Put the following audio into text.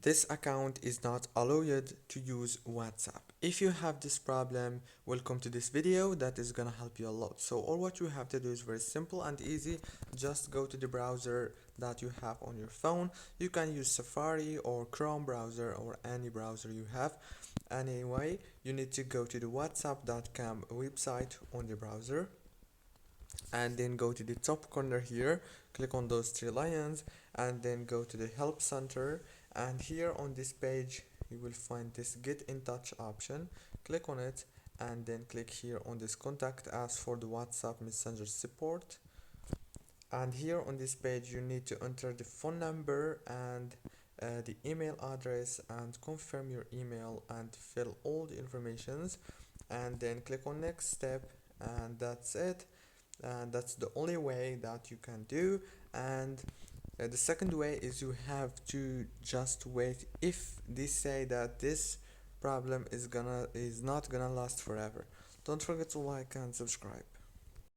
this account is not allowed to use WhatsApp. If you have this problem, welcome to this video that is gonna help you a lot. So all what you have to do is very simple and easy. Just go to the browser that you have on your phone. You can use Safari or Chrome browser or any browser you have. Anyway, you need to go to the whatsapp.com website on the browser, and then go to the top corner here, click on those three lions, and then go to the help center. And here on this page you will find this get in touch option. Click on it and then click here on this contact us for the WhatsApp Messenger support. And here on this page you need to enter the phone number and the email address and confirm your email and fill all the informations, and then click on next step, and that's it. And that's the only way that you can do. And the second way is you have to just wait if they say that this problem is not gonna last forever. Don't forget to like and subscribe.